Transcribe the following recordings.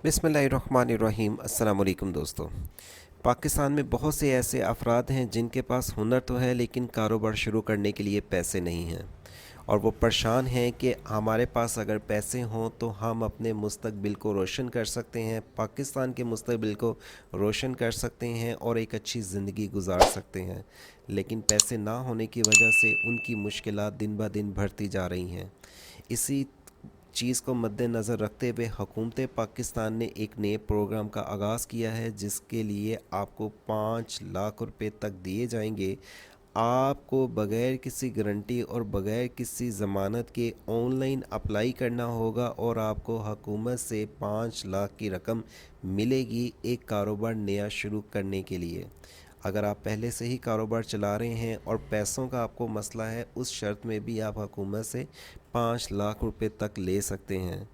बिस्मिल्लाहिर्रहमानिर्रहीम। अस्सलाम वालेकुम दोस्तों। पाकिस्तान में बहुत से ऐसे अफराद हैं जिनके पास हुनर तो है लेकिन कारोबार शुरू करने के लिए पैसे नहीं हैं, और वो परेशान हैं कि हमारे पास अगर पैसे हों तो हम अपने मुस्तकबिल को रोशन कर सकते हैं, पाकिस्तान के मुस्तकबिल को रोशन कर सकते हैं और एक अच्छी ज़िंदगी गुजार सकते हैं। लेकिन पैसे ना होने की वजह से उनकी मुश्किलात दिन ब दिन बढ़ती जा रही हैं। इसी चीज़ को मद्देनज़र रखते हुए हुकूमत पाकिस्तान ने एक नए प्रोग्राम का आगाज़ किया है, जिसके लिए आपको 5 लाख रुपए तक दिए जाएंगे। आपको बग़ैर किसी गारंटी और बग़ैर किसी ज़मानत के ऑनलाइन अप्लाई करना होगा और आपको हुकूमत से 5 लाख की रकम मिलेगी एक कारोबार नया शुरू करने के लिए। अगर आप पहले से ही कारोबार चला रहे हैं और पैसों का आपको मसला है, उस शर्त में भी आप हुकूमत से 5 लाख रुपए तक ले सकते हैं।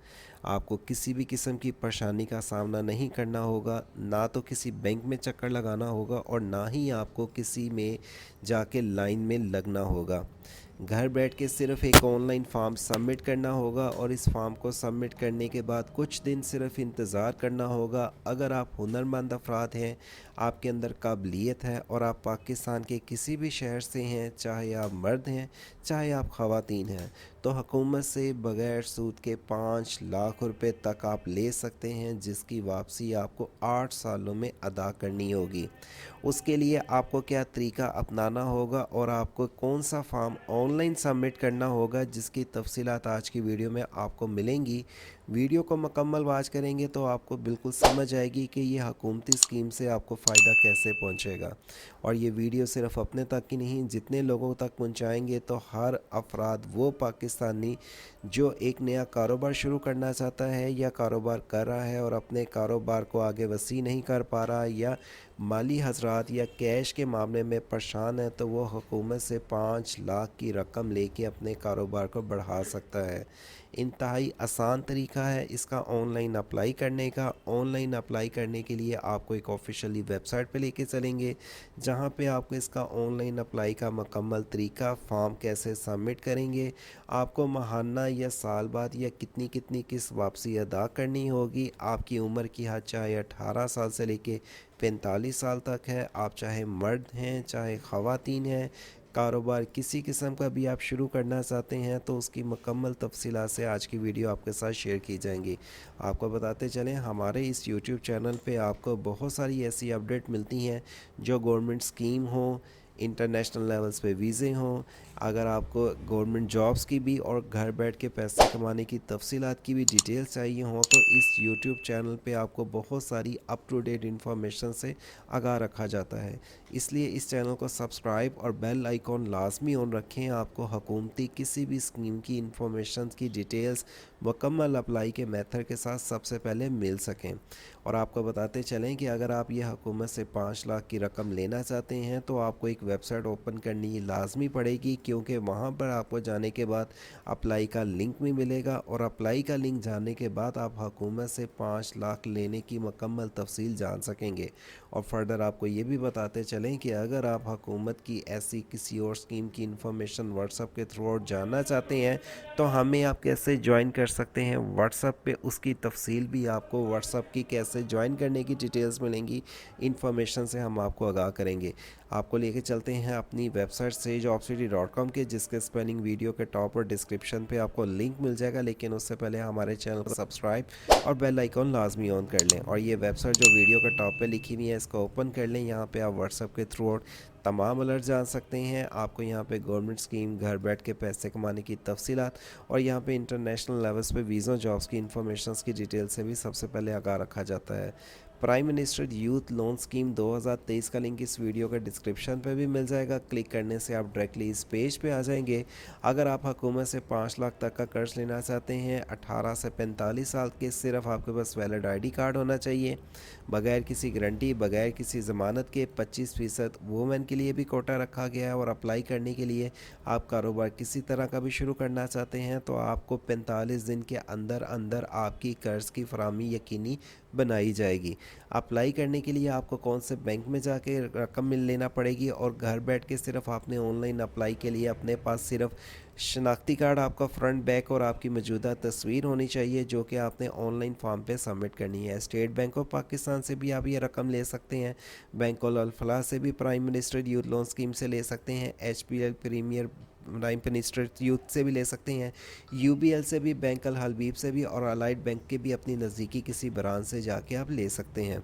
आपको किसी भी किस्म की परेशानी का सामना नहीं करना होगा, ना तो किसी बैंक में चक्कर लगाना होगा और ना ही आपको किसी में जाके लाइन में लगना होगा। घर बैठ के सिर्फ एक ऑनलाइन फॉर्म सबमिट करना होगा और इस फॉर्म को सबमिट करने के बाद कुछ दिन सिर्फ इंतज़ार करना होगा। अगर आप हुनरमंद अफराद हैं, आपके अंदर काबिलियत है और आप पाकिस्तान के किसी भी शहर से हैं, चाहे आप मर्द हैं चाहे आप ख़वातीन हैं, तो हुकूमत से बग़ैर सूद के 5 लाख रुपए तक आप ले सकते हैं, जिसकी वापसी आपको 8 सालों में अदा करनी होगी। उसके लिए आपको क्या तरीका अपनाना होगा और आपको कौन सा फॉर्म ऑनलाइन सबमिट करना होगा, जिसकी तफसीलात आज की वीडियो में आपको मिलेंगी। वीडियो को मुकम्मल वाच करेंगे तो आपको बिल्कुल समझ आएगी कि ये हुकूमती स्कीम से आपको फ़ायदा कैसे पहुंचेगा। और ये वीडियो सिर्फ अपने तक ही नहीं, जितने लोगों तक पहुंचाएंगे तो हर अफराद वो पाकिस्तानी जो एक नया कारोबार शुरू करना चाहता है या कारोबार कर रहा है और अपने कारोबार को आगे वसी नहीं कर पा रहा, या माली हजरात या कैश के मामले में परेशान है, तो वो हुकूमत से 5 लाख की रकम लेके अपने कारोबार को बढ़ा सकता है। इंतहाई आसान तरीका है इसका ऑनलाइन अप्लाई करने का। ऑनलाइन अप्लाई करने के लिए आपको एक ऑफिशियली वेबसाइट पे लेके चलेंगे, जहाँ पे आपको इसका ऑनलाइन अप्लाई का मुकम्मल तरीका, फॉर्म कैसे सबमिट करेंगे, आपको माहाना या साल बाद या कितनी कितनी किस्त वापसी अदा करनी होगी, आपकी उम्र की हद चाहे 18 साल से लेके 45 साल तक है, आप चाहे मर्द हैं चाहे ख़वातीन हैं, कारोबार किसी किस्म का भी आप शुरू करना चाहते हैं, तो उसकी मुकम्मल तफसीलात से आज की वीडियो आपके साथ शेयर की जाएंगी। आपको बताते चलें, हमारे इस यूट्यूब चैनल पे आपको बहुत सारी ऐसी अपडेट मिलती हैं जो गवर्नमेंट स्कीम हो, इंटरनेशनल लेवल्स पे वीज़े हों, अगर आपको गवर्नमेंट जॉब्स की भी और घर बैठ के पैसे कमाने की तफसीलात की भी डिटेल्स चाहिए हों, तो इस यूट्यूब चैनल पे आपको बहुत सारी अप टू डेट इन्फॉर्मेशन से आगाह रखा जाता है। इसलिए इस चैनल को सब्सक्राइब और बेल आइकॉन लाजमी ऑन रखें, आपको हुकूमती किसी भी स्कीम की इन्फॉर्मेशन की डिटेल्स मुकम्मल अप्लाई के मेथड के साथ सबसे पहले मिल सकें। और आपको बताते चलें कि अगर आप ये हुकूमत से 5 लाख की रकम लेना चाहते हैं, तो आपको एक वेबसाइट ओपन करनी लाजमी पड़ेगी, क्योंकि वहाँ पर आपको जाने के बाद अप्लाई का लिंक भी मिलेगा और अप्लाई का लिंक जानने के बाद आप हुकूमत से 5 लाख लेने की मुकम्मल तफसील जान सकेंगे। और फर्दर आपको ये भी बताते चलें कि अगर आप हुकूमत की ऐसी किसी और स्कीम की इन्फॉर्मेशन व्हाट्सएप के थ्रू आउट जानना चाहते हैं, तो हमें आप कैसे ज्वाइन कर सकते हैं व्हाट्सएप पे, उसकी तफसील भी आपको व्हाट्सएप की कैसे ज्वाइन करने की डिटेल्स मिलेंगी, इन्फॉर्मेशन से हम आपको आगाह करेंगे। आपको लेके चलते हैं अपनी वेबसाइट sejobcity.com के, जिसके स्पेलिंग वीडियो के टॉप और डिस्क्रिप्शन पे आपको लिंक मिल जाएगा। लेकिन उससे पहले हमारे चैनल को सब्सक्राइब और बेल आइकॉन लाजमी ऑन कर लें। और ये वेबसाइट जो वीडियो के टॉप पे लिखी हुई है, इसको ओपन कर लें। यहाँ पे आप व्हाट्सएप के थ्रू आउट तमाम अलर्ट जान सकते हैं। आपको यहाँ पे गवर्नमेंट स्कीम, घर बैठ के पैसे कमाने की तफसीलात और यहाँ पे इंटरनेशनल लेवल्स पे वीज़ा, जॉब्स की इन्फॉर्मेशन की डिटेल से भी सबसे पहले आगाह रखा जाता है। Prime minister youth loan scheme 2023 का लिंक इस वीडियो के डिस्क्रिप्शन पे भी मिल जाएगा। क्लिक करने से आप डायरेक्टली इस पेज पे आ जाएंगे। अगर आप हुकूमत से 5 लाख तक का कर्ज लेना चाहते हैं, 18 से 45 साल के, सिर्फ आपके पास वैलिड आईडी कार्ड होना चाहिए, बगैर किसी गारंटी, बगैर किसी ज़मानत के 25% वुमेन के लिए भी कोटा रखा गया है। और अप्लाई करने के लिए आप कारोबार किसी तरह का भी शुरू करना चाहते हैं, तो आपको 45 दिन के अंदर अंदर आपकी कर्ज की फराहमी यकीनी बनाई जाएगी। अप्लाई करने के लिए आपको कौन से बैंक में जाके रकम मिल लेना पड़ेगी, और घर बैठ के सिर्फ आपने ऑनलाइन अप्लाई के लिए अपने पास सिर्फ शनाख्ती कार्ड आपका फ्रंट बैक और आपकी मौजूदा तस्वीर होनी चाहिए जो कि आपने ऑनलाइन फॉर्म पे सबमिट करनी है। स्टेट बैंक ऑफ पाकिस्तान से भी आप ये रकम ले सकते हैं, बैंक अल फलाह से भी prime minister youth loan scheme से ले सकते हैं, HPL premier prime minister youth से भी ले सकते हैं, UBL से भी, बैंक अल हबीब से भी, और अलाइड बैंक के भी अपनी नज़दीकी किसी ब्रांच से जाके आप ले सकते हैं।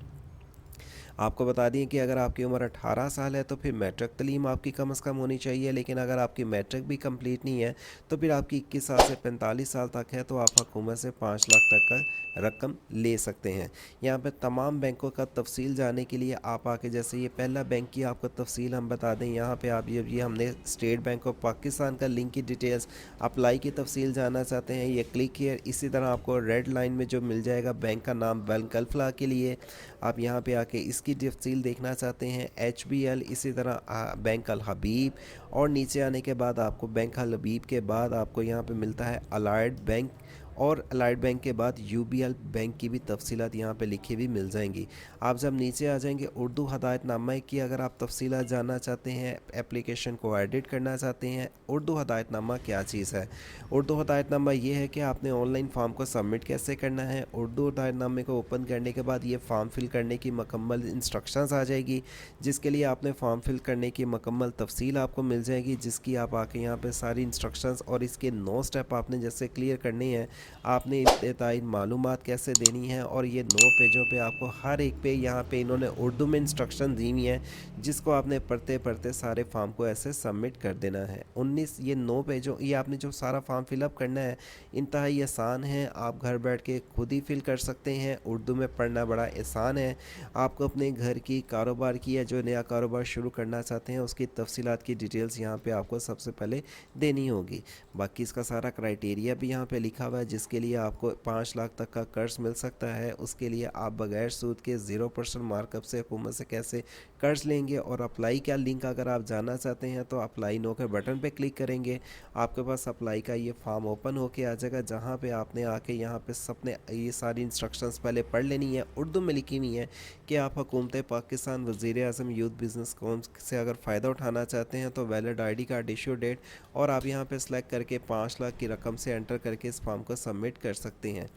आपको बता दें कि अगर आपकी उम्र 18 साल है तो फिर मैट्रिक तलीम आपकी कम से कम होनी चाहिए, लेकिन अगर आपकी मैट्रिक भी कंप्लीट नहीं है तो फिर आपकी 21 साल से 45 साल तक है तो आप हुकूमत से 5 लाख तक का रकम ले सकते हैं। यहाँ पे तमाम बैंकों का तफसील जानने के लिए आप आके, जैसे ये पहला बैंक की आपको तफसील हम बता दें, यहाँ पे आप ये हमने स्टेट बैंक ऑफ पाकिस्तान का लिंक की डिटेल्स, अप्लाई की तफसील जानना चाहते हैं, ये क्लिक हियर। इसी तरह आपको रेड लाइन में जो मिल जाएगा बैंक का नाम बैंक अल फलाह के लिए, आप यहाँ पे आके इसकी तफसील देखना चाहते हैं, HBL, इसी तरह बैंक अल हबीब, और नीचे आने के बाद आपको बैंक अल हबीब के बाद आपको यहाँ पे मिलता है अलाइड बैंक, और अलाइड बैंक के बाद UBL बैंक की भी तफसीलात यहाँ पे लिखी हुई मिल जाएंगी। आप जब नीचे आ जाएंगे उर्दू हदायतनामा की अगर आप तफसीलात जानना चाहते हैं, एप्लीकेशन को एडिट करना चाहते हैं, उर्दू हदायतनामा क्या चीज़ है? उर्दू हदायतनामा ये है कि आपने ऑनलाइन फॉर्म को सबमिट कैसे करना है। उर्दू हदायतनामे को ओपन करने के बाद ये फॉर्म फिल करने की मुकम्मल इंस्ट्रक्शंस आ जाएगी, जिसके लिए आपने फॉर्म फिल करने की मुकम्मल तफसील आपको मिल जाएगी, जिसकी आप आके यहाँ पे सारी इंस्ट्रक्शंस और इसके 9 स्टेप आपने जैसे क्लियर करने हैं, आपने इब्तदाई मालूमात कैसे देनी है, और ये 9 पेजों पे आपको हर एक पे यहाँ पे इन्होंने उर्दू में इंस्ट्रक्शन दी हुई हैं, जिसको आपने पढ़ते पढ़ते सारे फॉर्म को ऐसे सबमिट कर देना है। 19 ये 9 पेजों, ये आपने जो सारा फॉर्म फिलअप करना है इंतहाई आसान है, आप घर बैठ के खुद ही फिल कर सकते हैं। उर्दू में पढ़ना बड़ा आसान है। आपको अपने घर की, कारोबार की, या जो नया कारोबार शुरू करना चाहते हैं उसकी तफसीलात की डिटेल्स यहाँ पे आपको सबसे पहले देनी होगी। बाकी इसका सारा क्राइटेरिया भी यहाँ पे लिखा हुआ है, जिसके लिए आपको 5 लाख तक का कर्ज मिल सकता है। उसके लिए आप बगैर सूद के 0% मार्कअप से हुकूमत से कैसे कर्ज लेंगे, और अप्लाई का लिंक अगर आप जानना चाहते हैं तो अप्लाई नो के बटन पे क्लिक करेंगे, आपके पास अप्लाई का ये फॉर्म ओपन होके आ जाएगा, जहाँ पे आपने आके यहाँ पे सबने ये सारी इंस्ट्रक्शंस पहले पढ़ लेनी है। उर्दू में लिखी हुई है कि आप हुकूमत पाकिस्तान वज़ीर आज़म यूथ बिज़नेस कौम से अगर फ़ायदा उठाना चाहते हैं तो valid ID card issue date, और आप यहाँ पे सेलेक्ट करके 5 लाख की रकम से एंटर करके इस फॉर्म को सबमिट कर सकते हैं।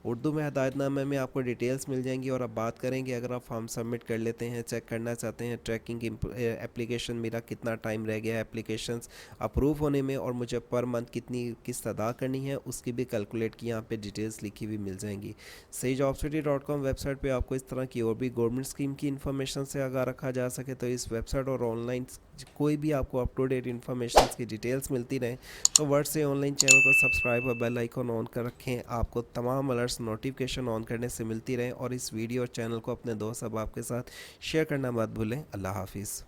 उर्दू में हदायतनामे में आपको डिटेल्स मिल जाएंगी। और अब बात करेंगे, अगर आप फॉर्म सबमिट कर लेते हैं, चेक करना चाहते हैं ट्रैकिंग एप्लीकेशन मेरा कितना टाइम रह गया है एप्लीकेशंस अप्रूव होने में, और मुझे पर मंथ कितनी किस्त अदा करनी है, उसकी भी कैलकुलेट की यहाँ पे डिटेल्स लिखी हुई मिल जाएंगी। SahiJobCity.com वेबसाइट पे आपको इस तरह की और भी गवर्नमेंट स्कीम की इन्फॉर्मेशन से आगाह रखा जा सके, तो इस वेबसाइट और ऑनलाइन कोई भी आपको अप टू डेट इन्फॉर्मेशन की डिटेल्स मिलती रहे तो वर्ड से ऑनलाइन चैनल को सब्सक्राइब और बेल आइकन ऑन कर रखें, आपको तमाम अलर्ट्स नोटिफिकेशन ऑन करने से मिलती रहे। और इस वीडियो और चैनल को अपने दोस्त अहबाब के साथ शेयर करना मत भूलें। अल्लाह हाफिज़।